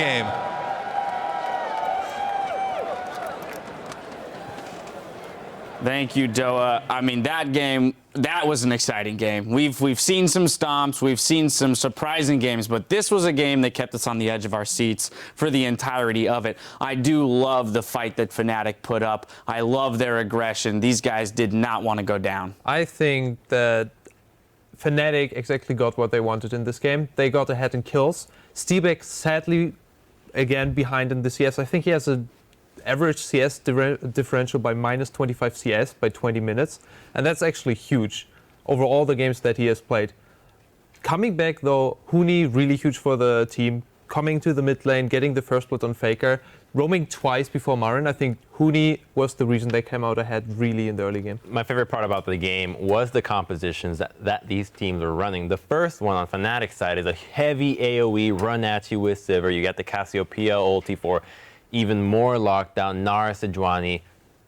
game. Thank you, Doa. I mean, that game, that was an exciting game. We've seen some stomps, we've seen some surprising games, but this was a game that kept us on the edge of our seats for the entirety of it. I do love the fight that Fnatic put up. I love their aggression. These guys did not want to go down. I think that Fnatic exactly got what they wanted in this game. They got ahead in kills. Steebek, sadly, again, behind in the CS. I think he has a average CS differential by minus 25 CS by 20 minutes. And that's actually huge over all the games that he has played. Coming back, though, Huni, really huge for the team. Coming to the mid lane, getting the first blood on Faker. Roaming twice before Marin. I think Huni was the reason they came out ahead really in the early game. My favorite part about the game was the compositions that these teams were running. The first one on Fnatic's side is a heavy AoE run at you with Sivir. You get the Cassiopeia ulti for even more lockdown. Nara, Sejuani,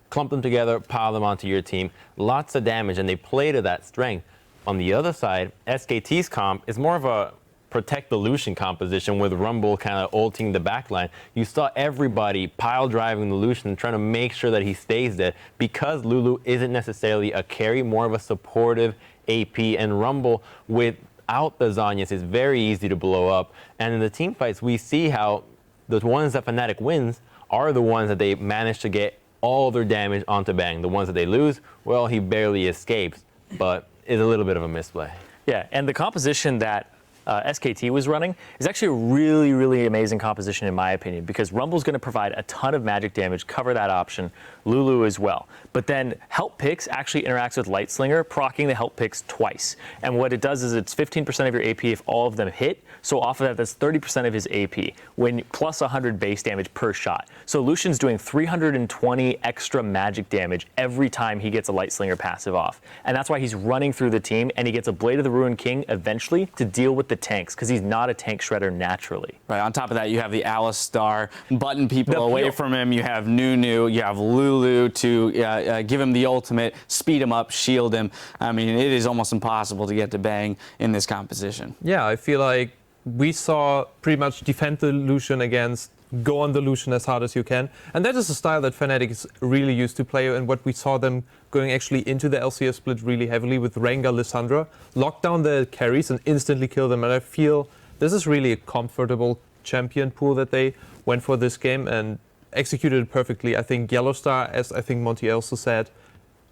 clump them together, pile them onto your team. Lots of damage, and they play to that strength. On the other side, SKT's comp is more of a protect the Lucian composition with Rumble kind of ulting the backline. You saw everybody pile driving the Lucian and trying to make sure that he stays dead because Lulu isn't necessarily a carry, more of a supportive AP, and Rumble without the Zhonya's is very easy to blow up. And in the team fights, we see how the ones that Fnatic wins are the ones that they manage to get all their damage onto Bang. The ones that they lose, well, he barely escapes, but it's a little bit of a misplay. Yeah, and the composition that SKT was running is actually a really, really amazing composition in my opinion, because Rumble's going to provide a ton of magic damage, cover that option, Lulu as well. But then Help Picks actually interacts with Lightslinger, proccing the Help Picks twice. And what it does is it's 15% of your AP if all of them hit. So off of that, that's 30% of his AP, when plus 100 base damage per shot. So Lucian's doing 320 extra magic damage every time he gets a Lightslinger passive off. And that's why he's running through the team, and he gets a Blade of the Ruined King eventually to deal with the tanks, because he's not a tank shredder naturally. Right, on top of that, you have the Alistar, button people away from him. You have Nunu, you have Lulu to give him the ultimate, speed him up, shield him. I mean, it is almost impossible to get to Bang in this composition. Yeah, I feel like we saw pretty much defend the Lucian against go on the Lucian as hard as you can. And that is a style that Fnatic is really used to play, and what we saw them going actually into the LCS split really heavily with Rengar, Lissandra, lock down the carries and instantly kill them. And I feel this is really a comfortable champion pool that they went for this game and executed it perfectly. I think Yellowstar, as I think Monty also said,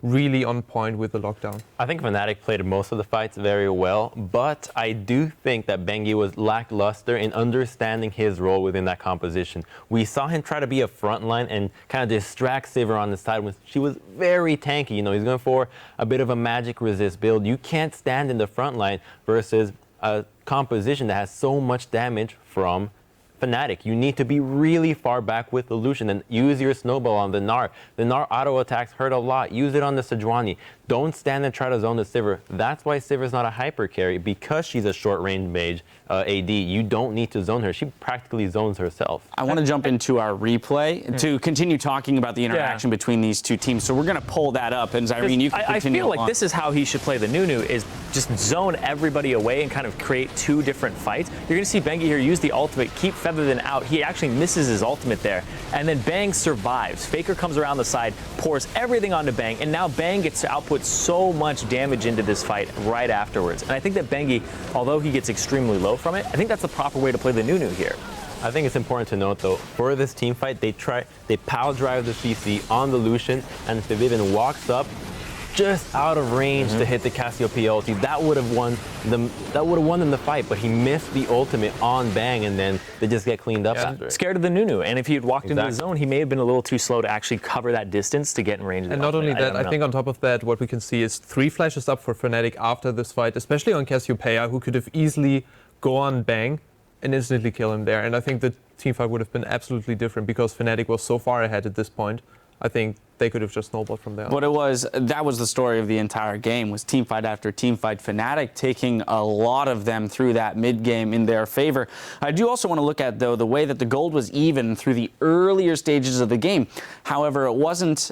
really on point with the lockdown. I think Fnatic played most of the fights very well, but I do think that Bengi was lackluster in understanding his role within that composition. We saw him try to be a frontline and kind of distract Sivir on the side when she was very tanky. You know, he's going for a bit of a magic resist build. You can't stand in the front line versus a composition that has so much damage from Fnatic. You need to be really far back with the Lucian and use your snowball on the Gnar. The Gnar auto attacks hurt a lot. Use it on the Sejuani. Don't stand and try to zone the Sivir. That's why Sivir's not a hyper carry, because she's a short range mage AD. You don't need to zone her. She practically zones herself. I want to jump into our replay to continue talking about the interaction between these two teams. So we're going to pull that up, and Irene, you can continue. I feel like this is how he should play the Nunu, is just zone everybody away and kind of create two different fights. You're going to see Bengi here use the ultimate, keep Featherden out. He actually misses his ultimate there, and then Bang survives. Faker comes around the side, pours everything onto Bang, and now Bang gets to output so much damage into this fight right afterwards. And I think that Bengi, although he gets extremely low from it, I think that's the proper way to play the Nunu here. I think it's important to note, though, for this team fight, they pile drive the CC on the Lucian, and Feviven walks up just out of range to hit the Cassiopeia ulti. That would have won them. That would have won them the fight, but he missed the ultimate on Bang, and then they just get cleaned up after it. Scared of the Nunu, and if he had walked into the zone, he may have been a little too slow to actually cover that distance to get in range of the And not only that, I think on top of that, what we can see is 3 flashes up for Fnatic after this fight, especially on Cassiopeia, who could have easily go on Bang and instantly kill him there. And I think the teamfight would have been absolutely different because Fnatic was so far ahead at this point. I think they could have just snowballed from there. But that was the story of the entire game, was teamfight after teamfight. Fnatic taking a lot of them through that mid game in their favor. I do also want to look at, though, the way that the gold was even through the earlier stages of the game. However, it wasn't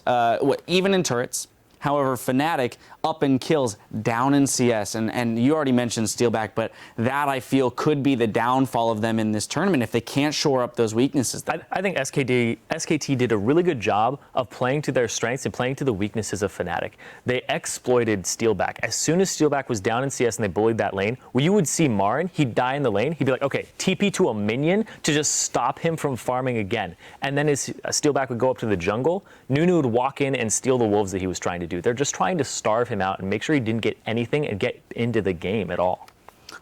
even in turrets. However, Fnatic up in kills, down in CS, and you already mentioned Steelback, but that I feel could be the downfall of them in this tournament if they can't shore up those weaknesses. I think SKT did a really good job of playing to their strengths and playing to the weaknesses of Fnatic. They exploited Steelback. As soon as Steelback was down in CS and they bullied that lane, well, you would see Marin, he'd die in the lane, he'd be like, okay, TP to a minion to just stop him from farming again. And then as Steelback would go up to the jungle, Nunu would walk in and steal the wolves that he was trying to do. They're just trying to starve him out and make sure he didn't get anything and get into the game at all.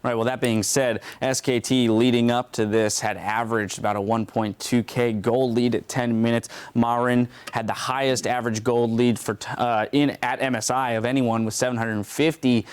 Right, well, that being said, SKT leading up to this had averaged about a 1.2K gold lead at 10 minutes. Marin had the highest average gold lead for at MSI of anyone with 750.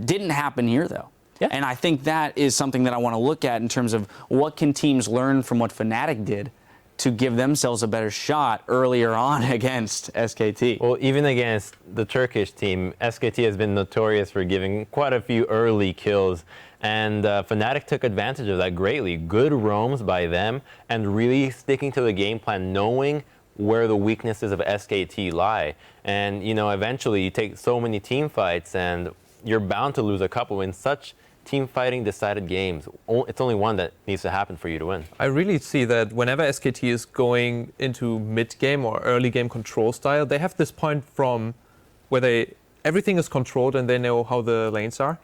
Didn't happen here, though. Yeah. And I think that is something that I want to look at in terms of what can teams learn from what Fnatic did to give themselves a better shot earlier on against SKT. Well, even against the Turkish team, SKT has been notorious for giving quite a few early kills, and Fnatic took advantage of that greatly. Good roams by them, and really sticking to the game plan, knowing where the weaknesses of SKT lie. And, you know, eventually you take so many team fights, and you're bound to lose a couple in such team fighting decided games. It's only one that needs to happen for you to win. I really see that whenever SKT is going into mid-game or early game control style, they have this point from where everything is controlled and they know how the lanes are.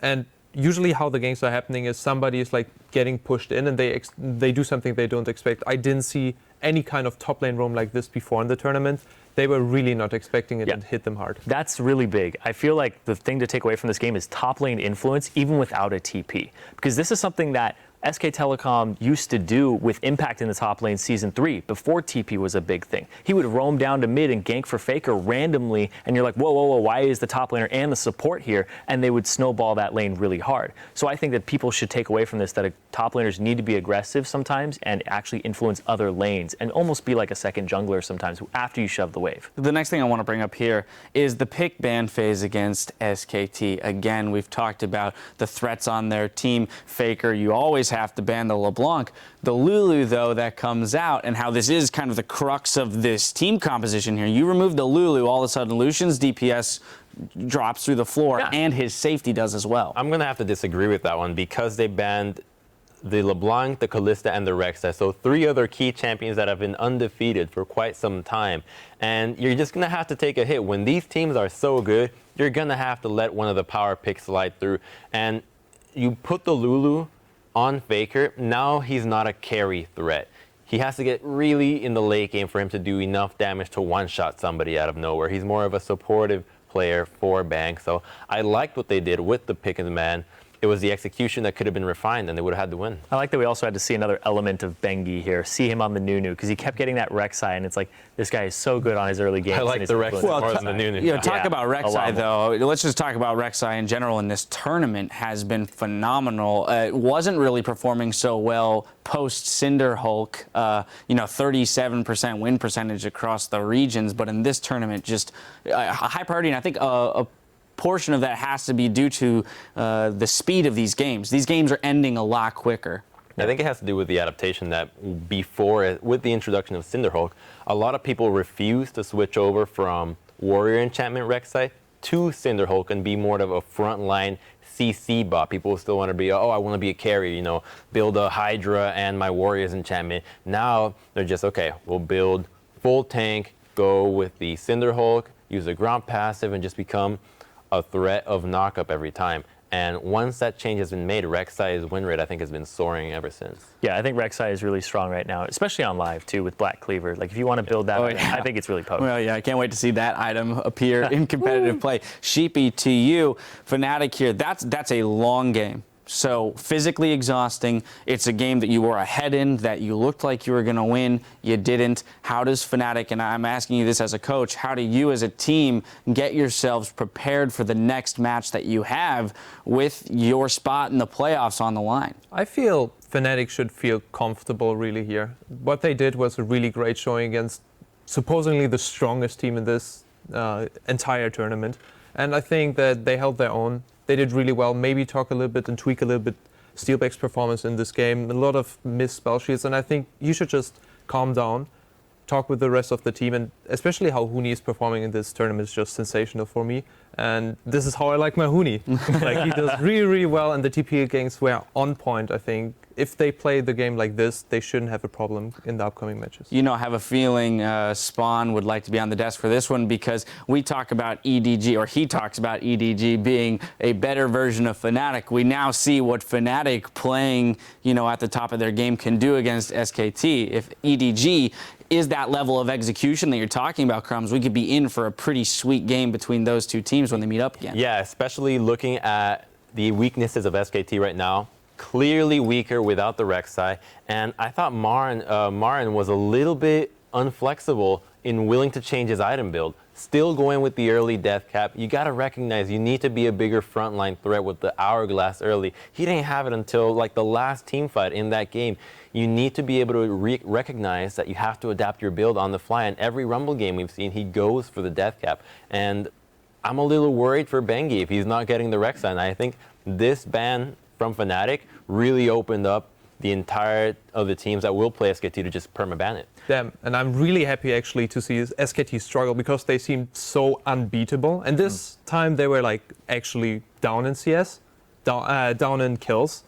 And usually how the games are happening is somebody is like getting pushed in and they do something they don't expect. I didn't see any kind of top lane roam like this before in the tournament. They were really not expecting it and hit them hard. That's really big. I feel like the thing to take away from this game is top lane influence, even without a TP. Because this is something that SK Telecom used to do with Impact in the top lane Season 3, before TP was a big thing. He would roam down to mid and gank for Faker randomly, and you're like, whoa, whoa, whoa, why is the top laner and the support here? And they would snowball that lane really hard. So I think that people should take away from this that top laners need to be aggressive sometimes and actually influence other lanes and almost be like a second jungler sometimes after you shove the wave. The next thing I want to bring up here is the pick ban phase against SKT. Again, we've talked about the threats on their team. Faker, you always have to ban the LeBlanc. The Lulu, though, that comes out, and how this is kind of the crux of this team composition here. You remove the Lulu, all of a sudden Lucian's DPS drops through the floor, and his safety does as well. I'm going to have to disagree with that one because they banned the LeBlanc, the Kalista, and the Rek'Sai. So 3 other key champions that have been undefeated for quite some time. And you're just going to have to take a hit. When these teams are so good, you're going to have to let one of the power picks slide through. And you put the Lulu on Faker, now he's not a carry threat. He has to get really in the late game for him to do enough damage to one-shot somebody out of nowhere. He's more of a supportive player for Bank. So I liked what they did with the pick and man. It was the execution that could have been refined, and they would have had to win. I like that we also had to see another element of Bengi here, see him on the Nunu, because he kept getting that Rek'Sai, and it's like, this guy is so good on his early games. I like the Rek'Sai more than the Nunu. You know, talk about Rek'Sai, though. Let's just talk about Rek'Sai in general. In this tournament has been phenomenal. It wasn't really performing so well post Cinder Hulk. 37% win percentage across the regions, but in this tournament, just a high priority. And I think a portion of that has to be due to the speed of these games. These games are ending a lot quicker. I think it has to do with the adaptation that before, with the introduction of Cinderhulk, a lot of people refused to switch over from Warrior Enchantment Rek'Sai to Cinderhulk and be more of a frontline CC bot. People still want to be, I want to be a carry, build a Hydra and my Warrior's Enchantment. Now they're just, okay, we'll build full tank, go with the Cinderhulk, use a Gromp passive, and just become a threat of knockup every time. And once that change has been made, Rek'Sai's win rate, I think, has been soaring ever since. Yeah, I think Rek'Sai is really strong right now, especially on live, too, with Black Cleaver. Like, if you want to build that, I think it's really potent. Well, yeah, I can't wait to see that item appear in competitive play. Sheepy, to you, Fnatic here, that's a long game. So physically exhausting. It's a game that you were ahead in, that you looked like you were going to win. You didn't. How does Fnatic, and I'm asking you this as a coach, how do you as a team get yourselves prepared for the next match that you have with your spot in the playoffs on the line? I feel Fnatic should feel comfortable really here. What they did was a really great showing against supposedly the strongest team in this entire tournament. And I think that they held their own. They did really well. Maybe talk a little bit and tweak a little bit Steelback's performance in this game. A lot of missed spell shields, and I think you should just calm down, talk with the rest of the team, and especially how Huni is performing in this tournament is just sensational for me. And this is how I like my Huni. Like, he does really, really well, and the TP games were on point, I think. If they play the game like this, they shouldn't have a problem in the upcoming matches. You know, I have a feeling Spawn would like to be on the desk for this one, because we talk about EDG, or he talks about EDG being a better version of Fnatic. We now see what Fnatic playing, you know, at the top of their game can do against SKT. If EDG is that level of execution that you're talking about, Crumbs, we could be in for a pretty sweet game between those two teams when they meet up again. Yeah, especially looking at the weaknesses of SKT right now. Clearly weaker without the Rek'Sai, and I thought Marin was a little bit unflexible in willing to change his item build. Still going with the early death cap. You got to recognize you need to be a bigger frontline threat with the hourglass early. He didn't have it until like the last team fight in that game. You need to be able to recognize that you have to adapt your build on the fly. And every Rumble game we've seen, he goes for the death cap. And I'm a little worried for Bengi if he's not getting the Rek'Sai. And I think this ban from Fnatic really opened up the entire of the teams that will play SKT to just permaban it. Damn, and I'm really happy actually to see SKT struggle, because they seemed so unbeatable. And this time they were like actually down in CS, down in kills,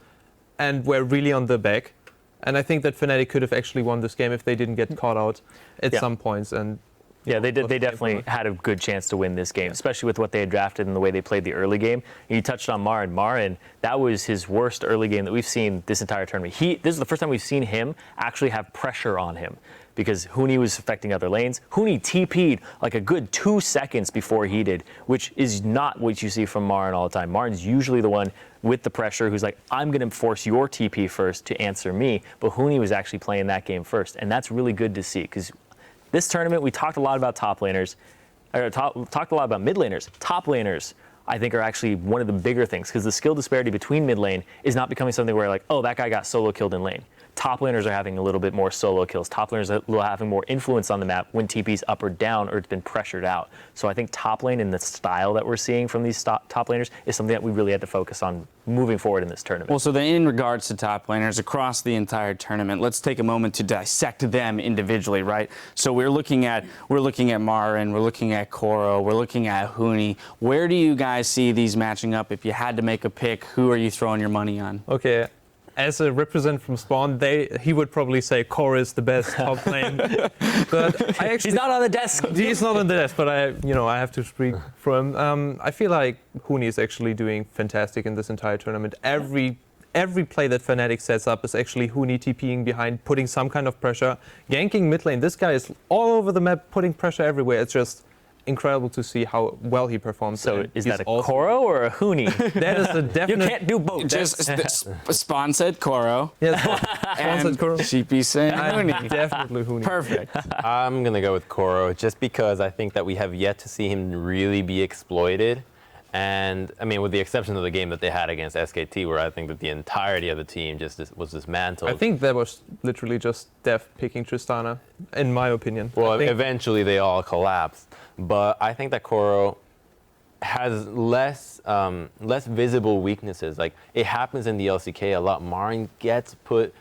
and were really on the back. And I think that Fnatic could have actually won this game if they didn't get caught out at some points. And yeah, they did. They definitely had a good chance to win this game, especially with what they had drafted and the way they played the early game. And you touched on Marin. Marin, that was his worst early game that we've seen this entire tournament. This is the first time we've seen him actually have pressure on him, because Huni was affecting other lanes. Huni TP'd like a good 2 seconds before he did, which is not what you see from Marin all the time. Marin's usually the one with the pressure who's like, I'm going to force your TP first to answer me. But Huni was actually playing that game first. And that's really good to see, because this tournament, we talked a lot about top laners, talked a lot about mid laners. Top laners, I think, are actually one of the bigger things, because the skill disparity between mid lane is not becoming something where like, oh, that guy got solo killed in lane. Top laners are having a little bit more solo kills. Top laners are having more influence on the map when TP's up or down or it's been pressured out. So I think top lane and the style that we're seeing from these top laners is something that we really had to focus on moving forward in this tournament. Well, so then in regards to top laners across the entire tournament, let's take a moment to dissect them individually, right? So we're looking at Marin, we're looking at Koro, we're looking at Huni. Where do you guys see these matching up? If you had to make a pick, who are you throwing your money on? Okay. As a representative from Spawn, he would probably say Core is the best top lane. But I actually, he's not on the desk. He's not on the desk, but I have to speak for him. I feel like Huni is actually doing fantastic in this entire tournament. Every play that Fnatic sets up is actually Huni TPing behind, putting some kind of pressure, ganking mid lane. This guy is all over the map, putting pressure everywhere. It's just incredible to see how well he performs. So is that a Koro or a Huni? That is a definite. You can't do both. Just Spawn said Koro. Yes, Spawn said Koro. Sheepy saying Huni. Definitely Huni. Perfect. I'm going to go with Koro, just because I think that we have yet to see him really be exploited. And, I mean, with the exception of the game that they had against SKT, where I think that the entirety of the team just was dismantled. I think that was literally just Def picking Tristana, in my opinion. Well, eventually they all collapsed. But I think that Koro has less visible weaknesses. Like, it happens in the LCK a lot. Marin gets put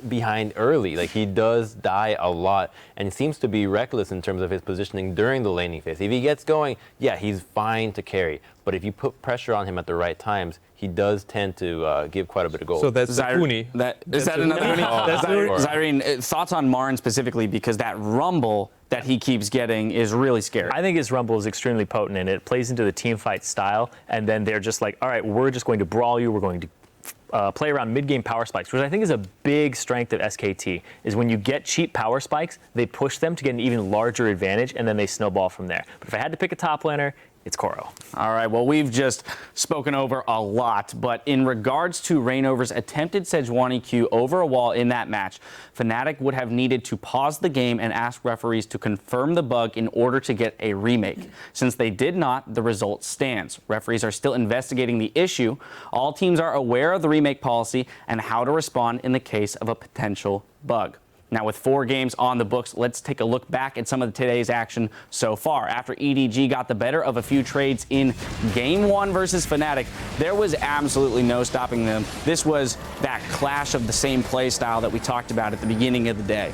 behind early. Like, he does die a lot and seems to be reckless in terms of his positioning during the laning phase. If he gets going, yeah, he's fine to carry. But if you put pressure on him at the right times, he does tend to give quite a bit of gold. So that's Huni. Is that another Huni? That's Zyrene, thoughts on Marin specifically, because that rumble that he keeps getting is really scary. I think his rumble is extremely potent, and it plays into the team fight style. And then they're just like, all right, we're just going to brawl you. We're going to play around mid-game power spikes, which I think is a big strength of SKT, is when you get cheap power spikes, they push them to get an even larger advantage, and then they snowball from there. But if I had to pick a top laner, it's Koro. All right, well, we've just spoken over a lot, but in regards to Reignover's attempted Sejuani Q over a wall in that match, Fnatic would have needed to pause the game and ask referees to confirm the bug in order to get a remake. Since they did not, the result stands. Referees are still investigating the issue. All teams are aware of the remake policy and how to respond in the case of a potential bug. Now, with 4 games on the books, let's take a look back at some of today's action so far. After EDG got the better of a few trades in Game 1 versus Fnatic, there was absolutely no stopping them. This was that clash of the same play style that we talked about at the beginning of the day.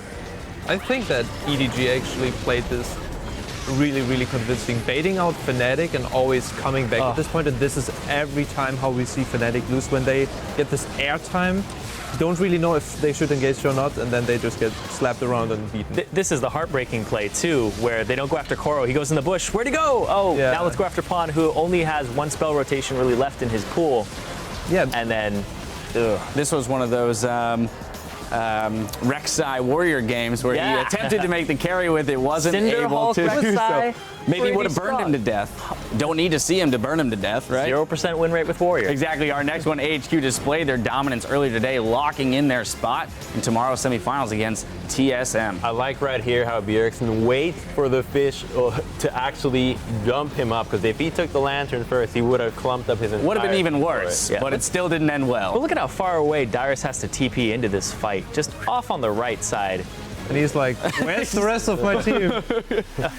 I think that EDG actually played this really, really convincing, baiting out Fnatic and always coming back at this point. And this is every time how we see Fnatic lose when they get this airtime. Don't really know if they should engage or not, and then they just get slapped around and beaten. This is the heartbreaking play too, where they don't go after Koro. He goes in the bush. Where'd he go? Oh, Yeah. now let's go after Pawn, who only has one spell rotation really left in his pool. Yeah, And then, ugh. This was one of those Rek'Sai Warrior games where he Yeah. attempted to make the carry with it, wasn't able Cinderhulk, to do so. Rek'Sai, Maybe pretty would have burned him to death. Don't need to see him to burn him to death, right? 0% win rate with Warrior. Exactly. Our next one, AHQ displayed their dominance earlier today, locking in their spot in tomorrow's semifinals against TSM. I like right here how Bjergsen waits for the fish to actually jump him up, because if he took the lantern first, he would have clumped up his entire Would have been even team for worse, it. Yeah. but it still didn't end well. But look at how far away Dyrus has to TP into this fight, just off on the right side. and he's like, where's the rest of my team?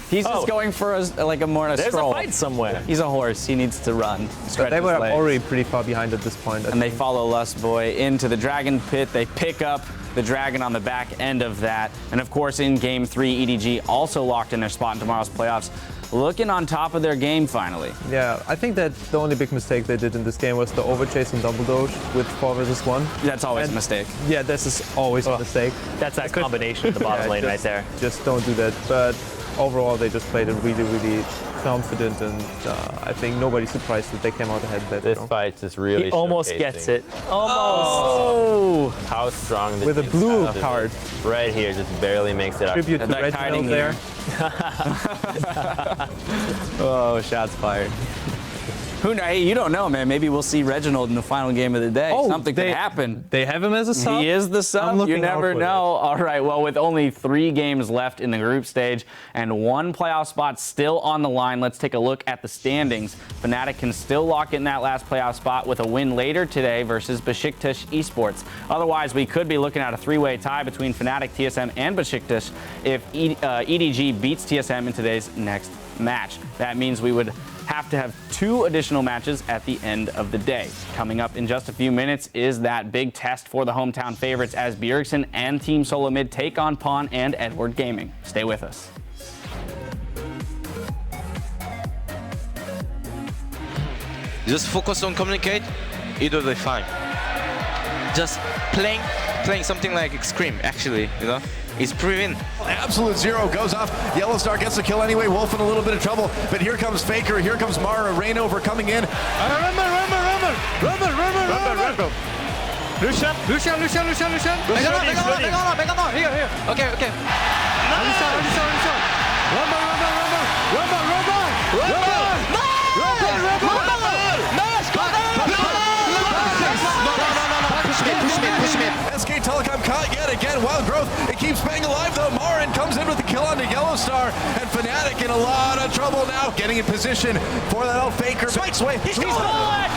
He's just going for a more There's stroll. a fight somewhere. He's a horse. He needs to run. Stretch They his were legs. already pretty far behind at this point. And they follow Lust Boy into the Dragon Pit. They pick up the Dragon on the back end of that. And of course, in Game 3, EDG also locked in their spot in tomorrow's playoffs, looking on top of their game finally. Yeah, I think that the only big mistake they did in this game was the overchase and double doge with 4 versus 1. That's always a And- mistake. Yeah, this is always a mistake. That's that combination at the bottom Yeah, lane just- right there. Just don't do that. But overall, they just played it really, really confident, and I think nobody's surprised that they came out ahead that This strong. fight just really He almost showcasing gets it. Almost. how strong the With a team blue is. card. Right here, just barely makes it out. Tribute to That Red kiting there. Oh, shots fired. Who knows? Hey, you don't know, man. Maybe we'll see Reginald in the final game of the day. Something could happen. They have him as a sub. He is the I'm sub. You looking never out for know. All right. Well, with only 3 games left in the group stage and 1 playoff spot still on the line, let's take a look at the standings. Fnatic can still lock in that last playoff spot with a win later today versus Besiktas Esports. Otherwise, we could be looking at a 3-way tie between Fnatic, TSM, and Besiktas if EDG beats TSM in today's next match. That means we would have to have 2 additional matches at the end of the day. Coming up in just a few minutes is that big test for the hometown favorites as Bjergsen and Team Solo Mid take on Pawn and Edward Gaming. Stay with us. Just focus on communicate, it'll be fine. Just playing something like Scream, actually, you know? It's proven. Absolute zero goes off. Yellowstar gets the kill anyway. Wolf in a little bit of trouble, but here comes Faker. Here comes Mara. Rainover coming in. Rumble. Lucian. Here. Okay. Push me. SK Telecom caught yet again. Wild Growth. It keeps bang alive though. Marin comes in with the kill onto Yellowstar, and Fnatic in a lot of trouble now. Getting in position for that old Faker. Spikes away. He's going!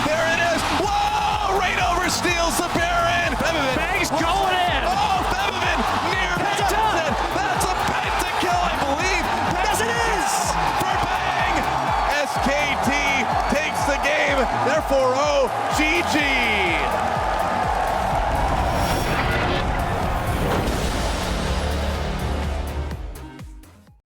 There it is. Whoa! Rainover steals the Baron. Bang's going in! Oh, Febiven near Penta. That's a pentakill, I believe. Yes, it is! For Bang. SKT takes the game. They're 4-0. GG.